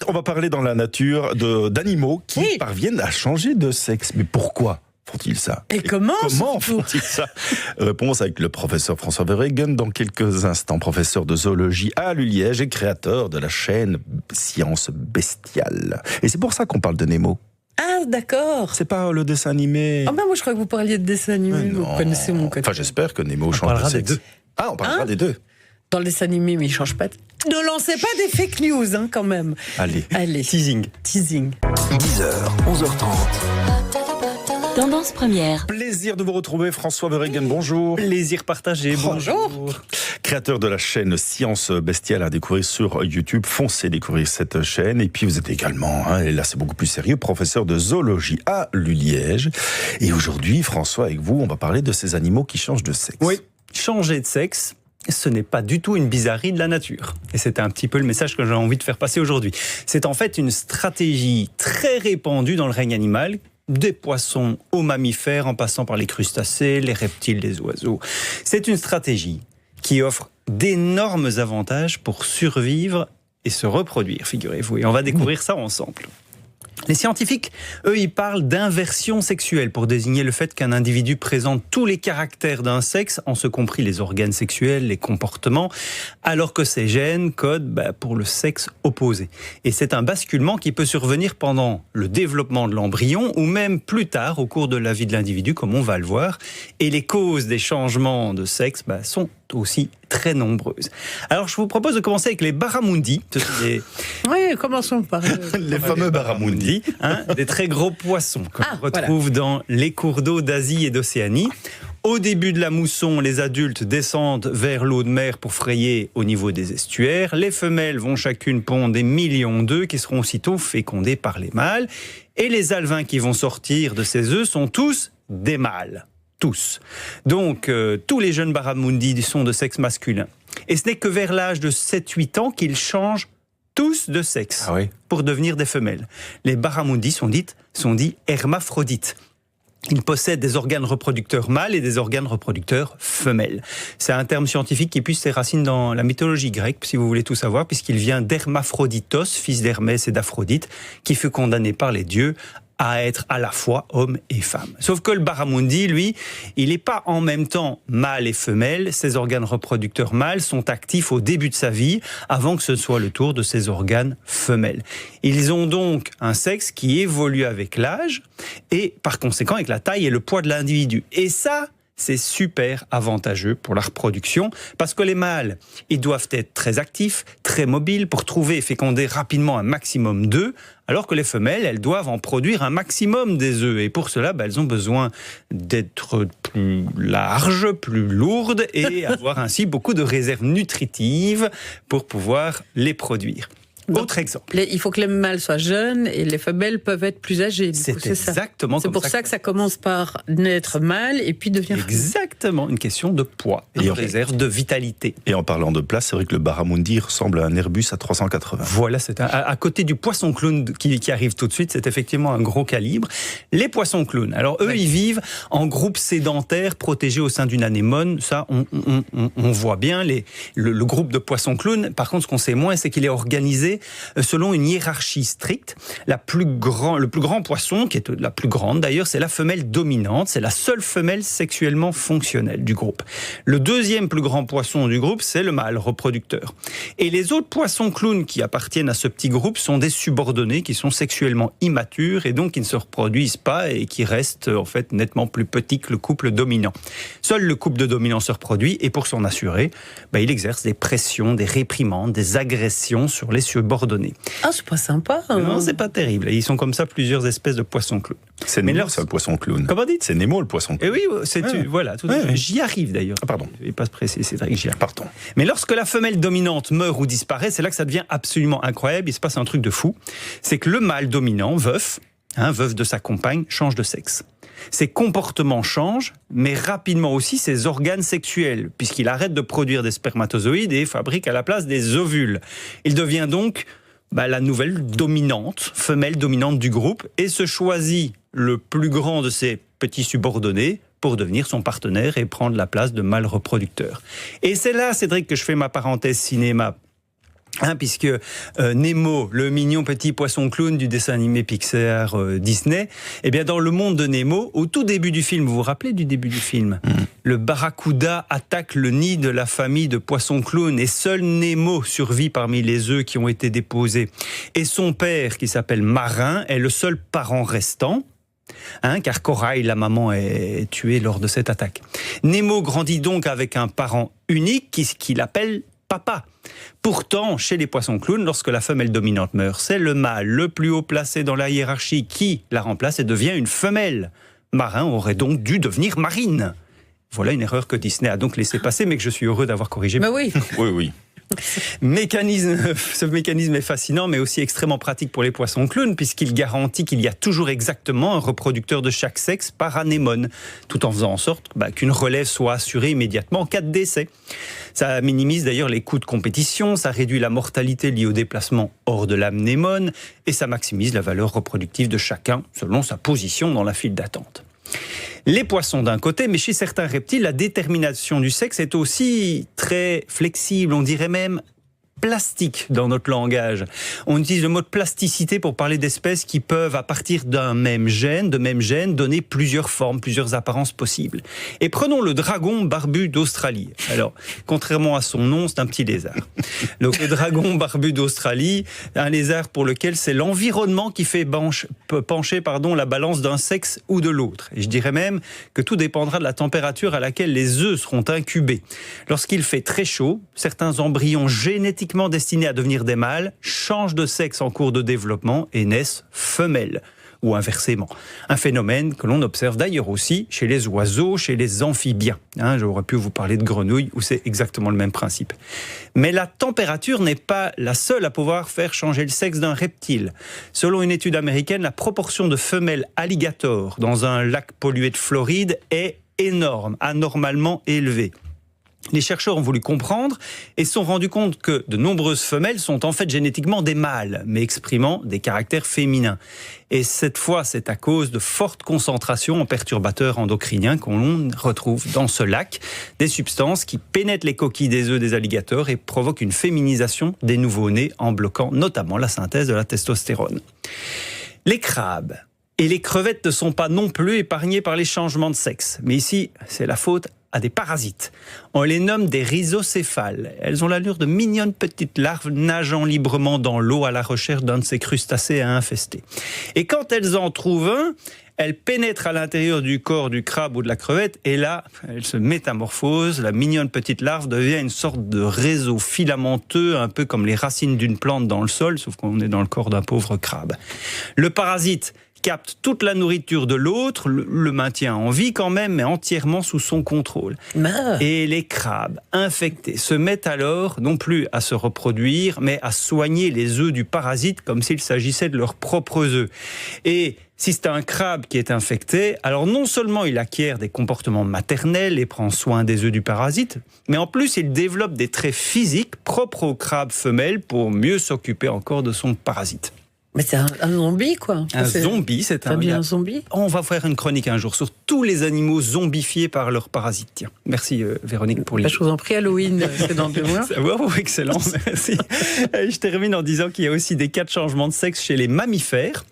On va parler dans la nature d'animaux qui parviennent à changer de sexe. Mais pourquoi font-ils ça? Et comment font-ils ça? Réponse avec le professeur François Verhegen dans quelques instants, professeur de zoologie à l'ULiège et créateur de la chaîne Science Bestiale. Et c'est pour ça qu'on parle de Nemo. Ah, d'accord. C'est pas le dessin animé. Ah ben moi je crois que vous parliez de dessin animé. Vous connaissez mon côté. Enfin, j'espère que Nemo change de sexe. Ah, on parlera des deux. Dans le dessin animé, mais il change pas. Ne lancez pas des fake news, quand même. Allez. Teasing. 10h, 11h30. Tendance première. Plaisir de vous retrouver, François Verhegen, bonjour. Plaisir partagé, bonjour. Créateur de la chaîne Science Bestiale à découvrir sur YouTube. Foncez découvrir cette chaîne. Et puis vous êtes également, et là c'est beaucoup plus sérieux, professeur de zoologie à l'ULiège. Et aujourd'hui, François, avec vous, on va parler de ces animaux qui changent de sexe. Oui, changer de sexe, ce n'est pas du tout une bizarrerie de la nature. Et c'est un petit peu le message que j'ai envie de faire passer aujourd'hui. C'est en fait une stratégie très répandue dans le règne animal, des poissons aux mammifères, en passant par les crustacés, les reptiles, les oiseaux. C'est une stratégie qui offre d'énormes avantages pour survivre et se reproduire, figurez-vous. Et on va découvrir ça ensemble. Les scientifiques, eux, ils parlent d'inversion sexuelle pour désigner le fait qu'un individu présente tous les caractères d'un sexe, en ce compris les organes sexuels, les comportements, alors que ces gènes codent pour le sexe opposé. Et c'est un basculement qui peut survenir pendant le développement de l'embryon ou même plus tard au cours de la vie de l'individu, comme on va le voir. Et les causes des changements de sexe sont aussi très nombreuses. Alors, je vous propose de commencer avec les barramundi. Oui, commençons par les fameux barramundi. Des très gros poissons qu'on retrouve dans les cours d'eau d'Asie et d'Océanie. Au début de la mousson, les adultes descendent vers l'eau de mer pour frayer au niveau des estuaires. Les femelles vont chacune pondre des millions d'œufs qui seront aussitôt fécondés par les mâles. Et les alevins qui vont sortir de ces œufs sont tous des mâles. Tous. Donc, tous les jeunes barramundi sont de sexe masculin. Et ce n'est que vers l'âge de 7-8 ans qu'ils changent tous de sexe pour devenir des femelles. Les barramundi sont dits hermaphrodites. Ils possèdent des organes reproducteurs mâles et des organes reproducteurs femelles. C'est un terme scientifique qui puise ses racines dans la mythologie grecque, si vous voulez tout savoir, puisqu'il vient d'Hermaphroditos, fils d'Hermès et d'Aphrodite, qui fut condamné par les dieux à être à la fois homme et femme. Sauf que le barramundi, lui, il n'est pas en même temps mâle et femelle. Ses organes reproducteurs mâles sont actifs au début de sa vie, avant que ce soit le tour de ses organes femelles. Ils ont donc un sexe qui évolue avec l'âge et par conséquent avec la taille et le poids de l'individu. Et ça, c'est super avantageux pour la reproduction parce que les mâles, ils doivent être très actifs, très mobiles pour trouver et féconder rapidement un maximum d'œufs, alors que les femelles, elles doivent en produire un maximum des œufs. Et pour cela, elles ont besoin d'être plus larges, plus lourdes et avoir ainsi beaucoup de réserves nutritives pour pouvoir les produire. Autre exemple. Il faut que les mâles soient jeunes et les femelles peuvent être plus âgées. C'est exactement ça. C'est pour ça que ça commence par naître mâle et puis devenir exactement une question de poids et de réserve de vitalité. Et en parlant de place, c'est vrai que le barramundi ressemble à un Airbus à 380. Voilà, c'est à côté du poisson clown qui arrive tout de suite, c'est effectivement un gros calibre. Les poissons clowns, alors eux, ils vivent en groupe sédentaire protégés au sein d'une anémone. Ça, on voit bien le groupe de poissons clowns. Par contre, ce qu'on sait moins, c'est qu'il est organisé selon une hiérarchie stricte. Le plus grand poisson, qui est la plus grande d'ailleurs, c'est la femelle dominante. C'est la seule femelle sexuellement fonctionnelle du groupe. Le deuxième plus grand poisson du groupe, c'est le mâle reproducteur. Et les autres poissons clowns qui appartiennent à ce petit groupe sont des subordonnés qui sont sexuellement immatures et donc qui ne se reproduisent pas et qui restent en fait nettement plus petits que le couple dominant. Seul le couple de dominant se reproduit et pour s'en assurer, il exerce des pressions, des réprimandes, des agressions sur les subordonnés. Ah, c'est pas sympa. Non, c'est pas terrible. Et ils sont comme ça plusieurs espèces de poissons clowns. C'est Nemo, c'est un poisson clown. Comment dites ? C'est Nemo, le poisson clown. Et oui, voilà. J'y arrive d'ailleurs. Ah, pardon. Je vais pas se presser, c'est vrai que j'y arrive. Pardon. Mais lorsque la femelle dominante meurt ou disparaît, c'est là que ça devient absolument incroyable. Il se passe un truc de fou. C'est que le mâle dominant, veuf de sa compagne, change de sexe. Ses comportements changent, mais rapidement aussi ses organes sexuels, puisqu'il arrête de produire des spermatozoïdes et fabrique à la place des ovules. Il devient donc la nouvelle femelle dominante du groupe, et se choisit le plus grand de ses petits subordonnés pour devenir son partenaire et prendre la place de mâle reproducteur. Et c'est là, Cédric, que je fais ma parenthèse cinéma. Puisque Nemo, le mignon petit poisson clown du dessin animé Pixar Disney, eh bien dans le monde de Nemo, au tout début du film, vous vous rappelez du début du film, le barracuda attaque le nid de la famille de poissons clowns et seul Nemo survit parmi les œufs qui ont été déposés. Et son père, qui s'appelle Marin, est le seul parent restant. Car Corail, la maman, est tuée lors de cette attaque. Nemo grandit donc avec un parent unique qu'il appelle papa. Pourtant, chez les poissons clowns, lorsque la femelle dominante meurt, c'est le mâle le plus haut placé dans la hiérarchie qui la remplace et devient une femelle. Marin aurait donc dû devenir Marine. Voilà une erreur que Disney a donc laissé passer, mais que je suis heureux d'avoir corrigée. Mais oui. Oui. Ce mécanisme est fascinant, mais aussi extrêmement pratique pour les poissons clowns, puisqu'il garantit qu'il y a toujours exactement un reproducteur de chaque sexe par anémone, tout en faisant en sorte qu'une relève soit assurée immédiatement en cas de décès. Ça minimise d'ailleurs les coûts de compétition, ça réduit la mortalité liée au déplacement hors de l'anémone, et ça maximise la valeur reproductive de chacun selon sa position dans la file d'attente. Les poissons d'un côté, mais chez certains reptiles, la détermination du sexe est aussi très flexible, on dirait même plastique dans notre langage. On utilise le mot de plasticité pour parler d'espèces qui peuvent, à partir d'un même gène, donner plusieurs formes, plusieurs apparences possibles. Et prenons le dragon barbu d'Australie. Alors, contrairement à son nom, c'est un petit lézard. Donc le dragon barbu d'Australie, un lézard pour lequel c'est l'environnement qui fait pencher la balance d'un sexe ou de l'autre. Et je dirais même que tout dépendra de la température à laquelle les œufs seront incubés. Lorsqu'il fait très chaud, certains embryons génétiquement destinés à devenir des mâles changent de sexe en cours de développement et naissent femelles, ou inversement. Un phénomène que l'on observe d'ailleurs aussi chez les oiseaux, chez les amphibiens. J'aurais pu vous parler de grenouilles où c'est exactement le même principe. Mais la température n'est pas la seule à pouvoir faire changer le sexe d'un reptile. Selon une étude américaine, la proportion de femelles alligators dans un lac pollué de Floride est énorme, anormalement élevée. Les chercheurs ont voulu comprendre et se sont rendus compte que de nombreuses femelles sont en fait génétiquement des mâles, mais exprimant des caractères féminins. Et cette fois, c'est à cause de fortes concentrations en perturbateurs endocriniens qu'on retrouve dans ce lac, des substances qui pénètrent les coquilles des œufs des alligators et provoquent une féminisation des nouveau-nés en bloquant notamment la synthèse de la testostérone. Les crabes et les crevettes ne sont pas non plus épargnés par les changements de sexe. Mais ici, c'est la faute à des parasites. On les nomme des rhizocéphales. Elles ont l'allure de mignonnes petites larves nageant librement dans l'eau à la recherche d'un de ces crustacés à infester. Et quand elles en trouvent un, elles pénètrent à l'intérieur du corps du crabe ou de la crevette et là, elles se métamorphosent. La mignonne petite larve devient une sorte de réseau filamenteux, un peu comme les racines d'une plante dans le sol, sauf qu'on est dans le corps d'un pauvre crabe. Le parasite capte toute la nourriture de l'autre, le maintient en vie quand même, mais entièrement sous son contrôle. Et les crabes infectés se mettent alors non plus à se reproduire, mais à soigner les œufs du parasite comme s'il s'agissait de leurs propres œufs. Et si c'est un crabe qui est infecté, alors non seulement il acquiert des comportements maternels et prend soin des œufs du parasite, mais en plus il développe des traits physiques propres aux crabes femelles pour mieux s'occuper encore de son parasite. Mais c'est un zombie, quoi. Zombie, c'est un zombie. On va faire une chronique un jour sur tous les animaux zombifiés par leurs parasites. Tiens, merci Véronique pour l'idée. Je vous en prie, Halloween, c'est dans 2 mois. Excellent, merci. Je termine en disant qu'il y a aussi des cas de changement de sexe chez les mammifères,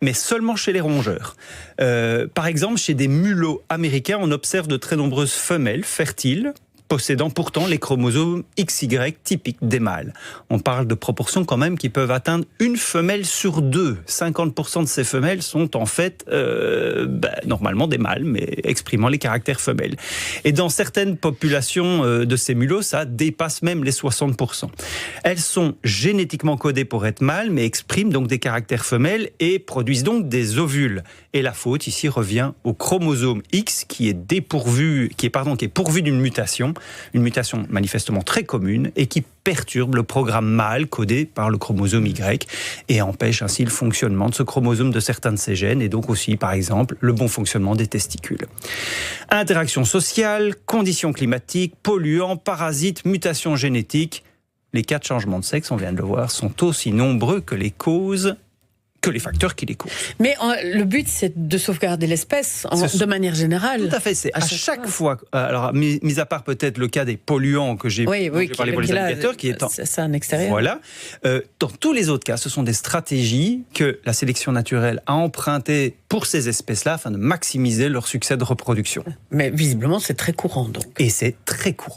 mais seulement chez les rongeurs. Par exemple, chez des mulots américains, on observe de très nombreuses femelles fertiles, possédant pourtant les chromosomes XY typiques des mâles. On parle de proportions quand même qui peuvent atteindre une femelle sur 2. 50% de ces femelles sont en fait normalement des mâles, mais exprimant les caractères femelles. Et dans certaines populations de ces mulots, ça dépasse même les 60%. Elles sont génétiquement codées pour être mâles, mais expriment donc des caractères femelles et produisent donc des ovules. Et la faute ici revient au chromosome X qui est pourvu d'une mutation manifestement très commune et qui perturbe le programme mâle codé par le chromosome Y et empêche ainsi le fonctionnement de ce chromosome de certains de ces gènes et donc aussi, par exemple, le bon fonctionnement des testicules. Interaction sociale, conditions climatiques, polluants, parasites, mutations génétiques. Les cas de changement de sexe, on vient de le voir, sont aussi nombreux que les causes que les facteurs qui les causent. Mais le but, c'est de sauvegarder l'espèce de manière générale. Tout à fait. C'est à chaque fois. Alors, mis à part peut-être le cas des polluants que j'ai parlé pour les alligators, qui est c'est un extérieur. Voilà. Dans tous les autres cas, ce sont des stratégies que la sélection naturelle a empruntées pour ces espèces-là afin de maximiser leur succès de reproduction. Mais visiblement, c'est très courant, donc. Et c'est très courant.